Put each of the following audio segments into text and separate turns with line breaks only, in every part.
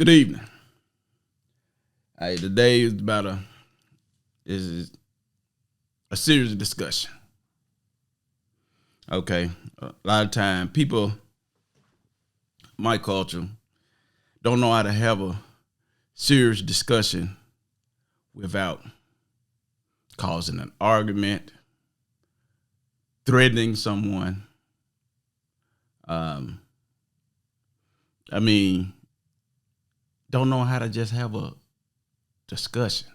Good evening. Hey, today is about is a serious discussion. Okay, a lot of time people, my culture, don't know how to have a serious discussion without causing an argument, threatening someone. Um, I mean, don't know how to just have a discussion.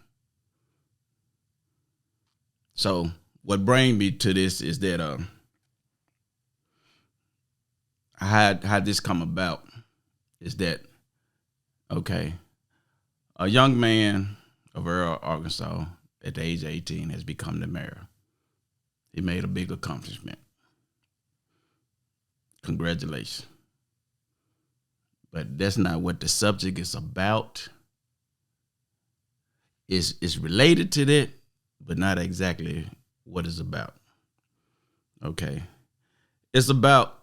So, what brings me to this is that how this come about is that okay, a young man of Earl, Arkansas, at the age of 18, has become the mayor. He made a big accomplishment. Congratulations. But that's not what the subject is about. It's related to that, but not exactly what it's about. Okay. It's about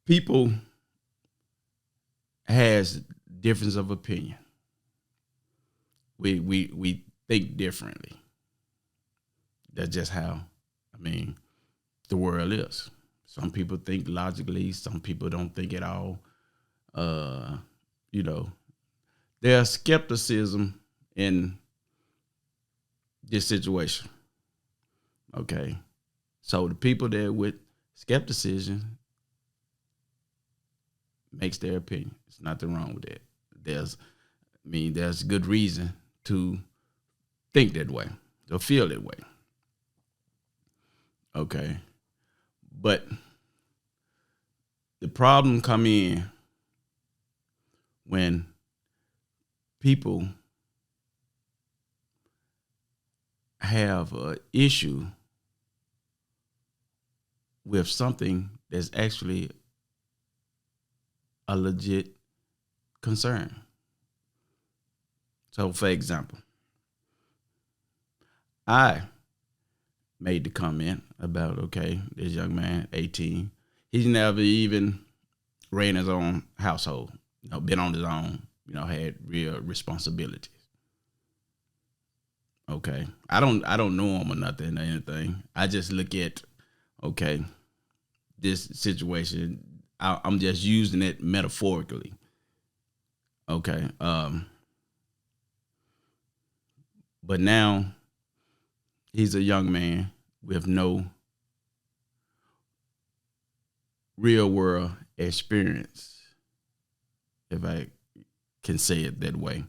people has difference of opinion. We think differently. That's just how the world is. Some people think logically, some people don't think at all. Uh, you know, there's skepticism in this situation. Okay. So the people that with skepticism makes their opinion. There's nothing wrong with that. There's good reason to think that way, to feel that way. Okay. But the problem come in when people have an issue with something that's actually a legit concern. So, for example, I made the comment about, okay, this young man, 18, he's never even ran his own household, been on his own, had real responsibilities. Okay. I don't know him or nothing or anything. I just look at, okay, this situation. I'm just using it metaphorically. Okay. But now he's a young man with no real world experience, if I can say it that way.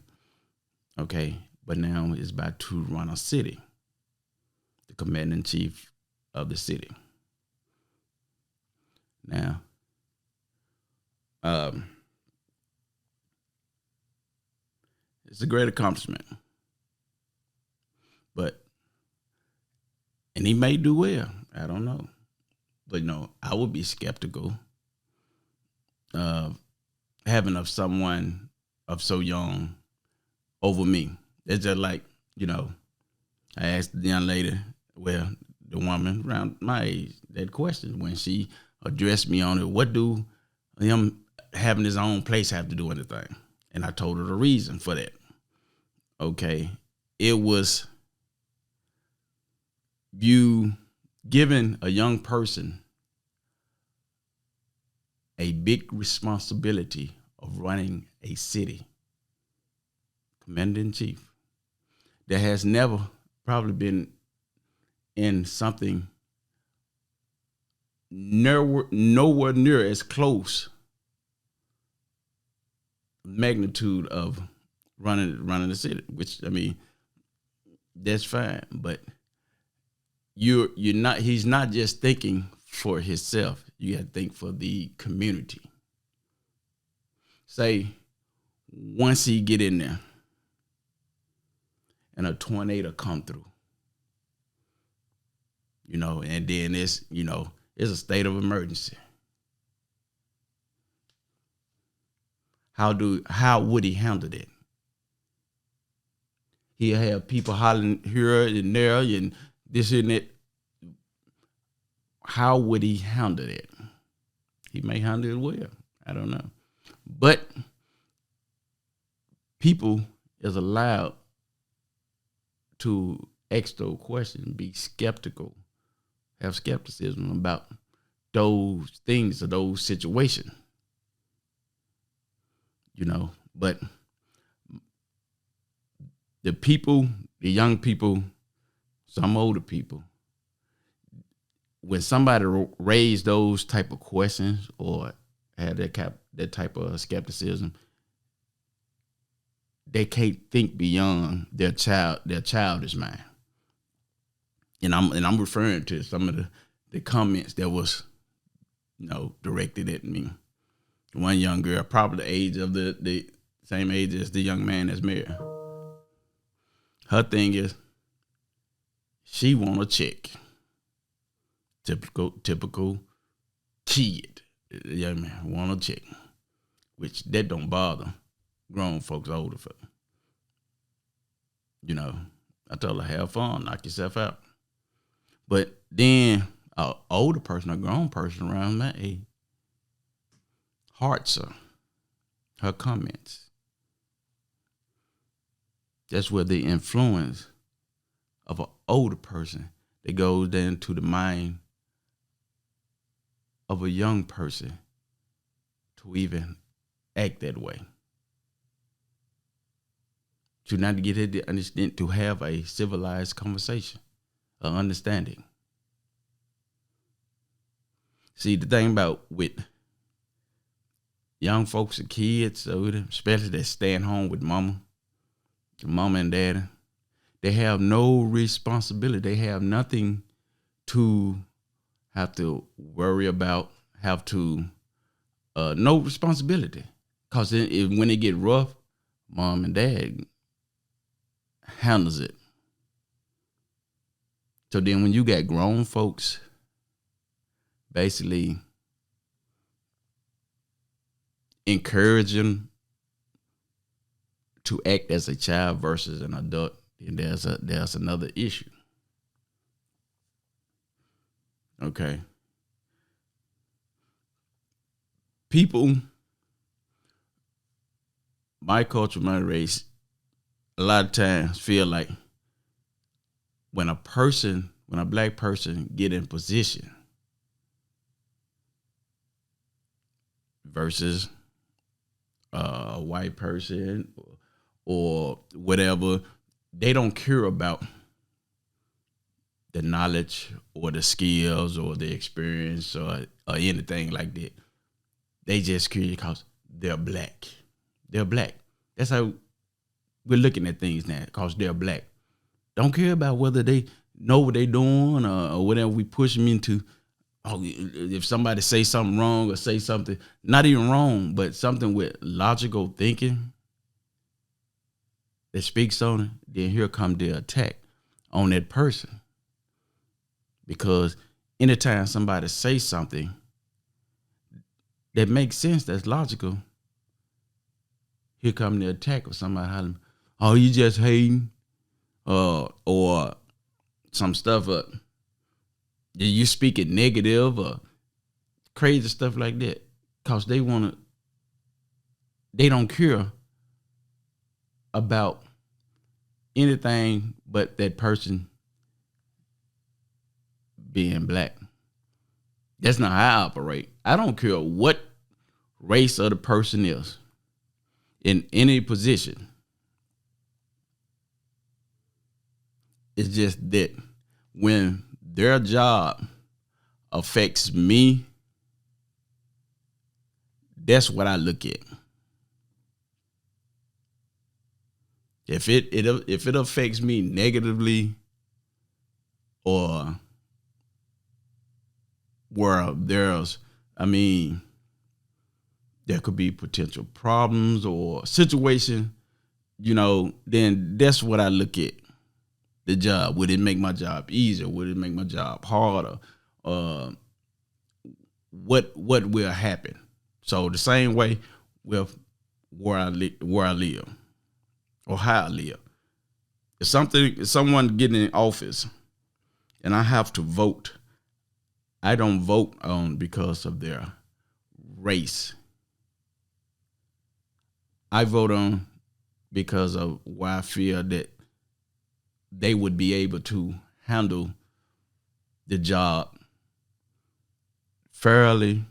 Okay. But now he's about to run a city, the commander in chief of the city. Now, it's a great accomplishment, and he may do well. I don't know, but I would be skeptical of having of someone of so young over me. It's just like I asked the young lady, the woman around my age, that question when she addressed me on it. What do him having his own place have to do with anything? And I told her the reason for that. Okay. It was you giving a young person a big responsibility of running a city, commander in chief, that has never probably been in something nowhere near as close magnitude of running the city, which that's fine, but you're not he's not just thinking for himself. You got to think for the community. Say once he get in there and a tornado come through, and then it's a state of emergency. How would he handle it? He'll have people hollering here and there and this and that. How would he handle it? He may handle it well. I don't know. But people is allowed to ask those questions, be skeptical, have skepticism about those things or those situations, But the people, the young people, some older people, when somebody raised those type of questions or had that type of skepticism, they can't think beyond their childish mind. And I'm referring to some of the comments that was, directed at me. One young girl, probably the age of the same age as the young man that's married. Her thing is, she want a chick. Typical kid. The young man want a chick, which that don't bother grown folks, older folks. I told her, have fun, knock yourself out. But then an older person, a grown person around my age, hearts her comments. That's where the influence of an older person that goes down to the mind of a young person to even act that way. To not get it to understand, to have a civilized conversation, an understanding. See, the thing about with young folks and kids, especially that staying home with mama and daddy, they have no responsibility. They have nothing to have to worry about, no responsibility. Because when it get rough, mom and dad handles it. So then when you got grown folks basically encouraging to act as a child versus an adult, then there's another issue. Okay. People, my culture, my race, a lot of times feel like when a black person get in position versus a white person or whatever, they don't care about the knowledge or the skills or the experience or anything like that. They just curious because they're black. They're black. That's how we're looking at things now, because they're black. Don't care about whether they know what they're doing or whatever we push them into. If somebody say something wrong or say something, not even wrong, but something with logical thinking that speaks on it, then here come the attack on that person. Because anytime somebody say something that makes sense, that's logical, here come the attack of somebody hollering, oh, you just hating, or some stuff, you speaking negative or crazy stuff like that. Because they don't care about anything but that person being black. That's not how I operate. I don't care what race of the person is in any position. It's just that when their job affects me, that's what I look at. If it affects me negatively, or where there could be potential problems or situation, then that's what I look at. The job. Would it make my job easier? Would it make my job harder? What will happen? So the same way with where I live or how I live. If someone getting in office and I have to vote, I don't vote on because of their race. I vote on because of why I feel that they would be able to handle the job fairly,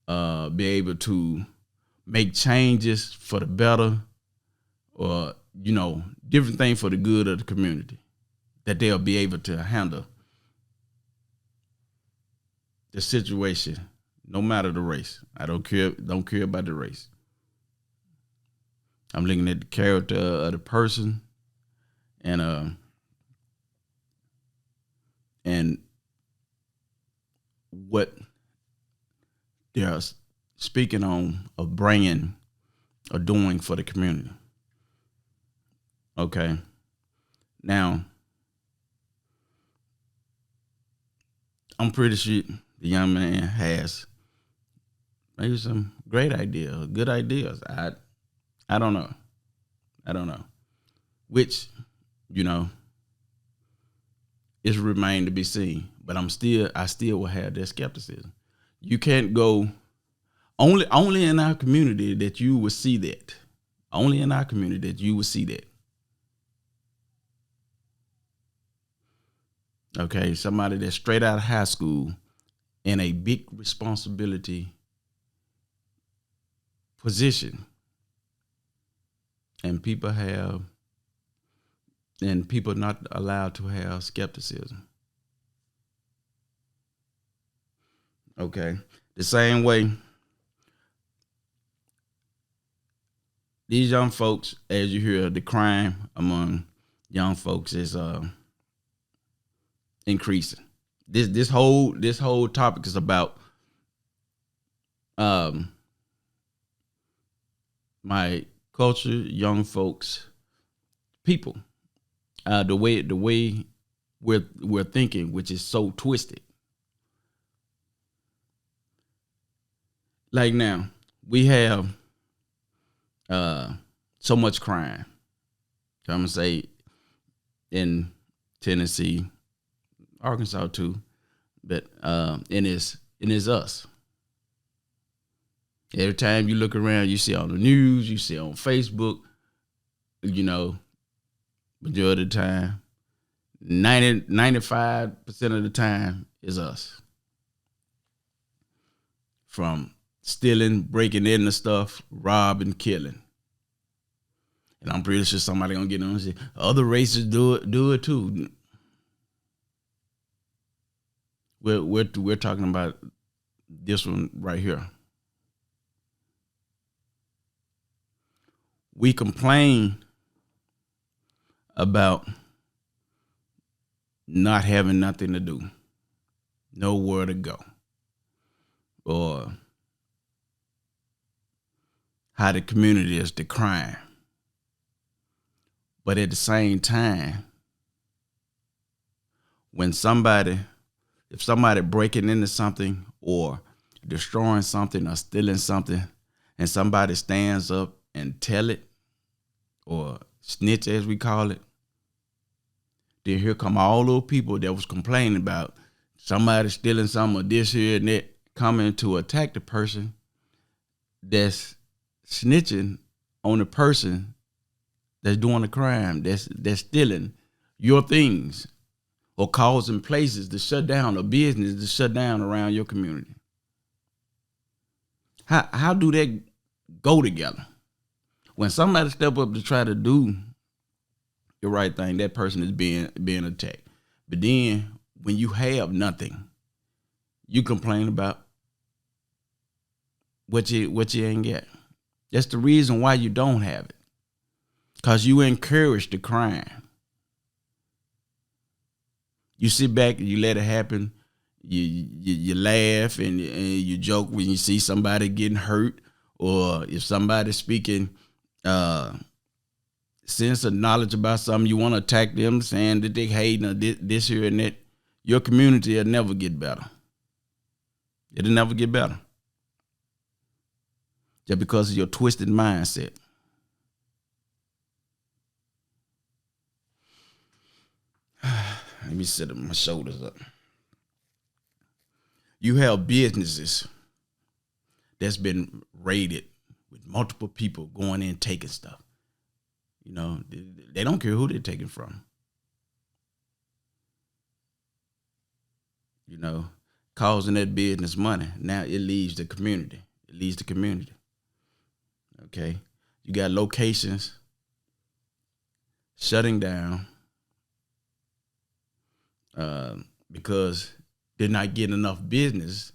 be able to make changes for the better, or different things for the good of the community, that they'll be able to handle the situation, no matter the race. I don't care about the race. I'm looking at the character of the person, and what they're speaking on of bringing or doing for the community. Okay. Now, I'm pretty sure the young man has maybe some great ideas, good ideas. I don't know. Which, is remain to be seen. But I still will have that skepticism. You can't go only in our community that you will see that. Only in our community that you will see that. Okay, somebody that's straight out of high school in a big responsibility position, and people not allowed to have skepticism. Okay, the same way these young folks, as you hear, the crime among young folks is increasing. This whole topic is about my culture, young folks, people, the way we're thinking, which is so twisted. Like now, we have so much crime. I'm gonna say in Tennessee, Arkansas too, but and it's us. Every time you look around, you see on the news, you see on Facebook, majority of the time, 95% of the time is us. From stealing, breaking into stuff, robbing, killing. And I'm pretty sure somebody gonna get on and say, other races do it too. We're talking about this one right here. We complain about not having nothing to do, nowhere to go, or how the community is decrying. But at the same time, if somebody breaking into something or destroying something or stealing something, and somebody stands up and tell it, or snitch as we call it, then here come all those people that was complaining about somebody stealing something or this here and that, coming to attack the person that's snitching on the person that's doing the crime, that's stealing your things or causing places to shut down or business to shut down around your community. How do that go together? When somebody step up to try to do the right thing, that person is being attacked. But then when you have nothing, you complain about what you ain't got. That's the reason why you don't have it. Because you encourage the crime. You sit back and you let it happen. You laugh and you joke when you see somebody getting hurt, or if somebody's speaking sense of knowledge about something, you want to attack them, saying that they hating or this here and that. Your community will never get better. It'll never get better. Just because of your twisted mindset. Let me set my shoulders up. You have businesses that's been raided with multiple people going in taking stuff. You know, they don't care who they're taking from. You know, causing that business money. Now it leaves the community. It leaves the community. Okay, you got locations shutting down uh, because they're not getting enough business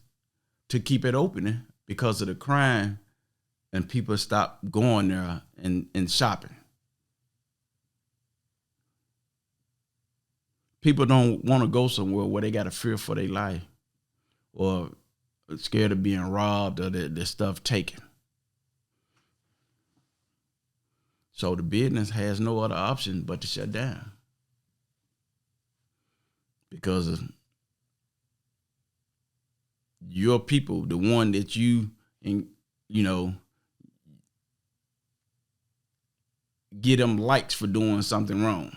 to keep it opening because of the crime, and people stop going there and shopping. People don't want to go somewhere where they got a fear for their life or scared of being robbed or their stuff taken. So the business has no other option but to shut down because of your people, the one that you know, get them likes for doing something wrong.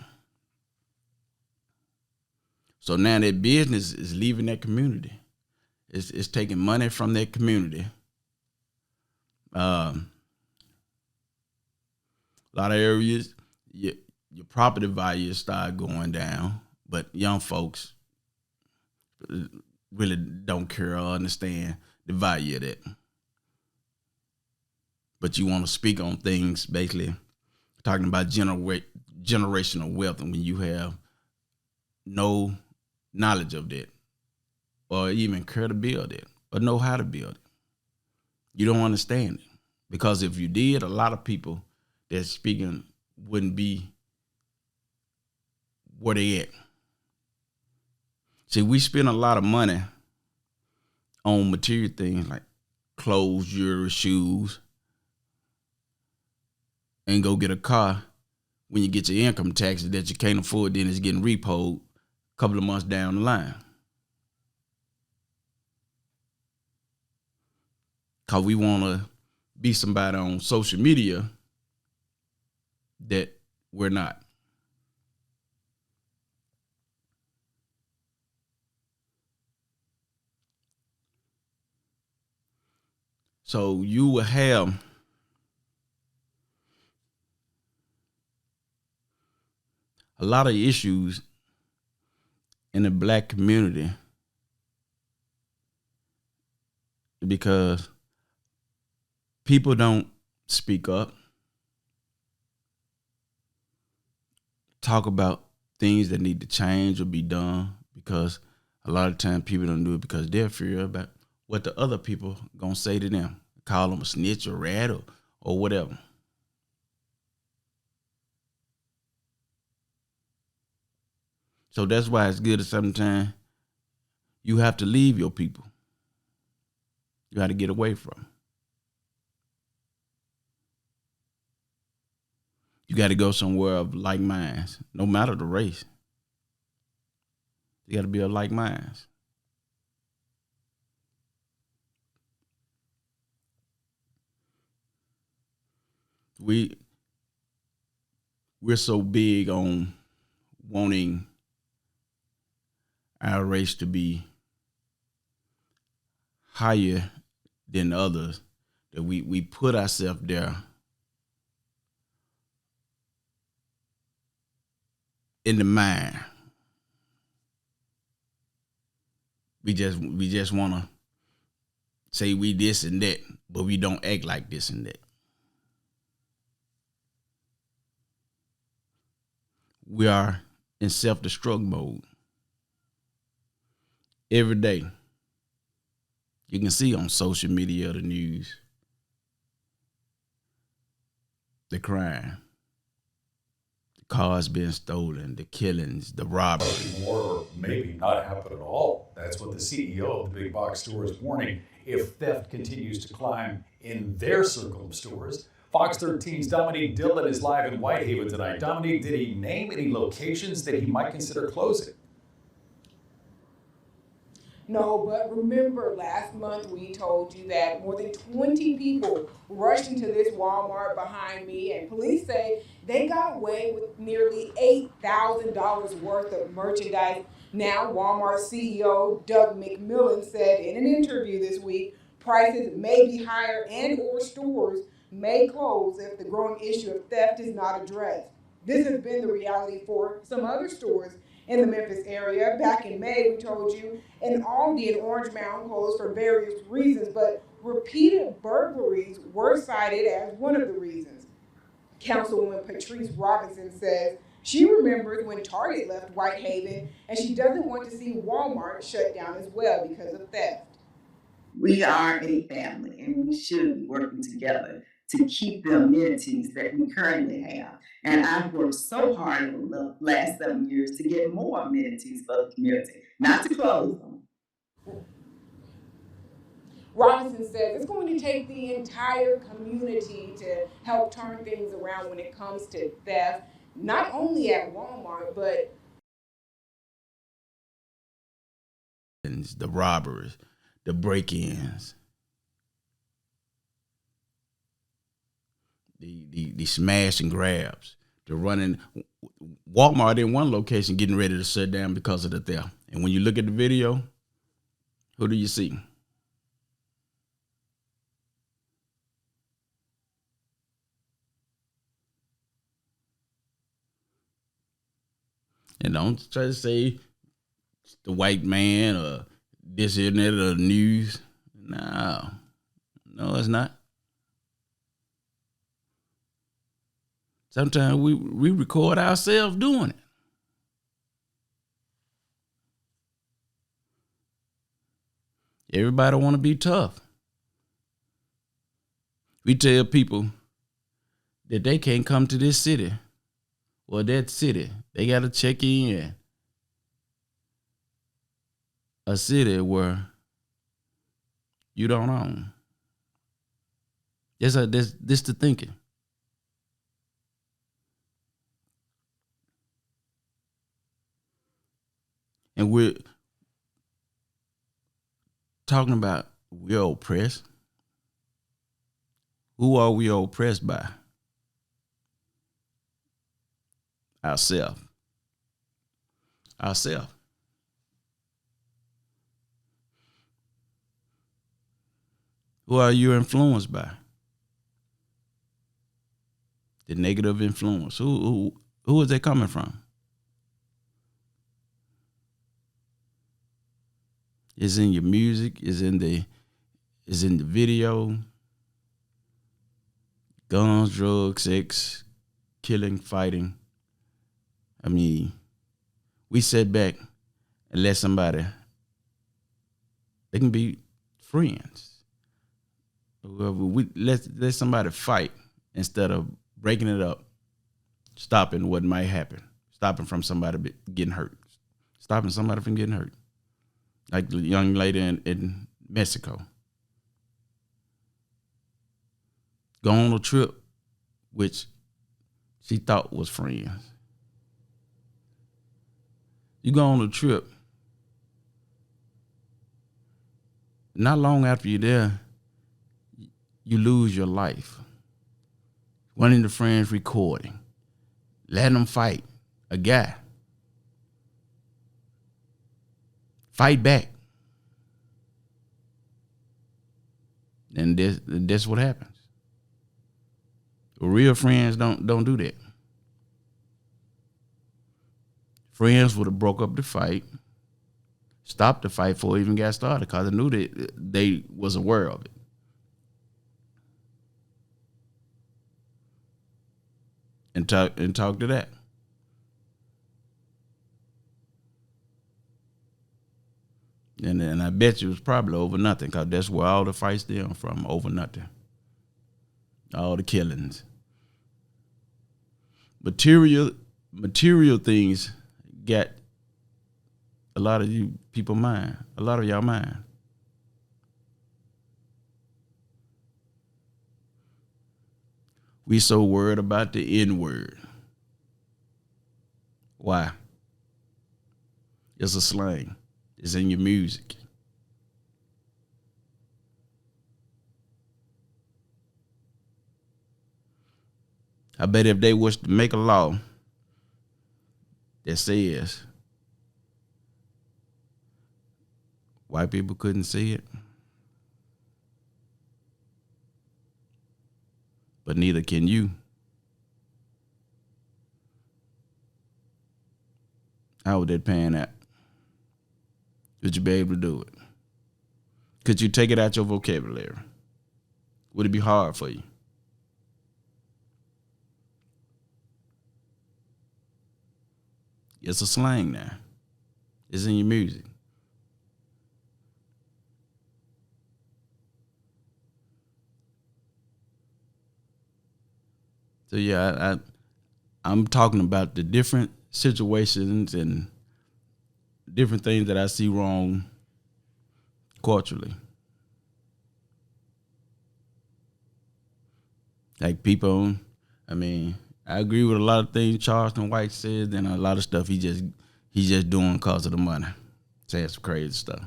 So now that business is leaving that community. It's taking money from that community. A lot of areas, your property values start going down, but young folks really don't care or understand the value of that. But you want to speak on things, basically talking about generational wealth, and when you have no knowledge of that, or even care to build it, or know how to build it, you don't understand it. Because if you did, a lot of people that's speaking wouldn't be where they at. See, we spend a lot of money on material things like clothes, jewelry, shoes, and go get a car. When you get your income taxes that you can't afford, then it's getting repoed a couple of months down the line. Because we want to be somebody on social media that we're not. So you will have a lot of issues in the black community because people don't speak up, talk about things that need to change or be done, because a lot of times people don't do it because they're fear about what the other people gonna say to them, call them a snitch or rat or whatever. So that's why it's good that sometimes you have to leave your people. You got to get away from 'em. You got to go somewhere of like minds, no matter the race. You got to be of like minds. We we're so big on wanting our race to be higher than others that we put ourselves there in the mind. We just want to say we this and that, but we don't act like this and that. We are in self-destruct mode every day. You can see on social media, the news, the crime, the cars being stolen, the killings, the robberies.
Or maybe not happen at all. That's what the CEO of the big box store is warning if theft continues to climb in their circle of stores. Fox 13's Dominique Dillon is live in Whitehaven tonight. Dominique, did he name any locations that he might consider closing?
No, but remember last month we told you that more than 20 people rushed into this Walmart behind me, and police say they got away with nearly $8,000 worth of merchandise. Now, Walmart CEO Doug McMillon said in an interview this week prices may be higher and or stores may close if the growing issue of theft is not addressed. This has been the reality for some other stores in the Memphis area. Back in May, we told you an Aldi in Orange Mound closed for various reasons, but repeated burglaries were cited as one of the reasons. Councilwoman Patrice Robinson says she remembers when Target left Whitehaven and she doesn't want to see Walmart shut down as well because of theft.
We are a family and we should be working together to keep the amenities that we currently have. And I've worked so hard over the last 7 years to get more amenities for the community, not to close them.
Robinson says it's going to take the entire community to help turn things around when it comes to theft, not only at Walmart, but
the robberies, the break-ins, the smash and grabs, the running. Walmart in one location getting ready to shut down because of the theft. And when you look at the video, who do you see? And don't try to say it's the white man or this and that or the news. No, it's not. Sometimes we record ourselves doing it. Everybody want to be tough. We tell people that they can't come to this city or that city. They got to check in a city where you don't own. This the thinking. And we're talking about we're oppressed. Who are we oppressed by? Ourselves. Who are you influenced by? The negative influence. Who is that coming from? It's in your music, it's in the video. Guns, drugs, sex, killing, fighting. I mean, we sit back and let somebody, they can be friends. We let somebody fight instead of breaking it up, stopping what might happen, stopping from somebody getting hurt, stopping somebody from getting hurt. Like the young lady in Mexico. Go on a trip, which she thought was friends. You go on a trip, not long after you're there, you lose your life. One of the friends recording, letting them fight a guy. Fight back. And that's what happens. Real friends don't do that. Friends would have broke up the fight, stopped the fight before it even got started because they knew that they was aware of it. And talk to that. And I bet you it was probably over nothing because that's where all the fights stem from, over nothing. All the killings. Material things got a lot of you people mind, a lot of y'all mind. We so worried about the N-word. Why? It's a slang. It's in your music. I bet if they was to make a law that says white people couldn't see it, but neither can you. How would that pan out? Would you be able to do it? Could you take it out your vocabulary? Would it be hard for you? It's a slang now. It's in your music. So yeah, I'm talking about the different situations and different things that I see wrong culturally. Like people, I mean, I agree with a lot of things Charleston White says, and a lot of stuff he's just doing because of the money, saying some crazy stuff.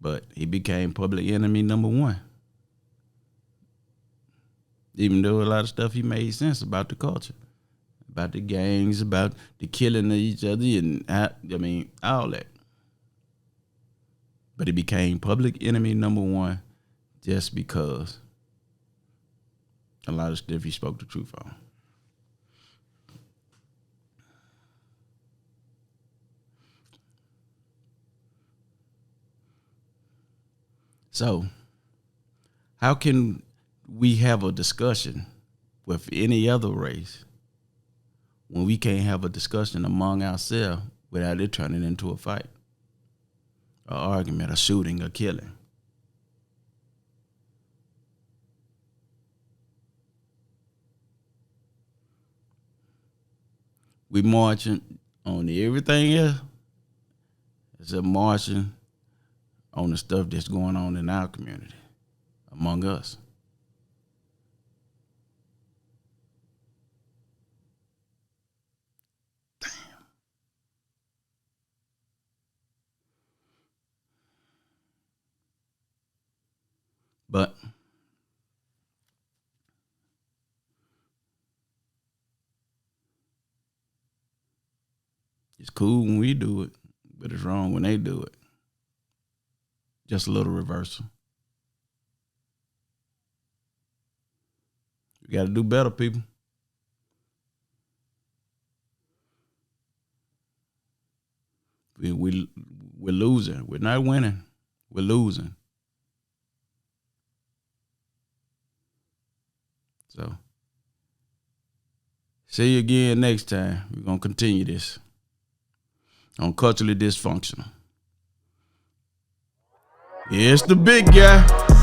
But he became public enemy number one. Even though a lot of stuff he made sense about the culture, about the gangs, about the killing of each other, and all that. But he became public enemy number one just because a lot of stuff he spoke the truth on. So, how can we have a discussion with any other race when we can't have a discussion among ourselves without it turning into a fight, an argument, a shooting, a killing? We marching on everything else except marching on the stuff that's going on in our community, among us. Damn. But it's cool when we do it, but it's wrong when they do it. Just a little reversal. We got to do better, people. We're losing. We're not winning. We're losing. So, see you again next time. We're going to continue this on Culturally Dysfunctional. It's the big guy.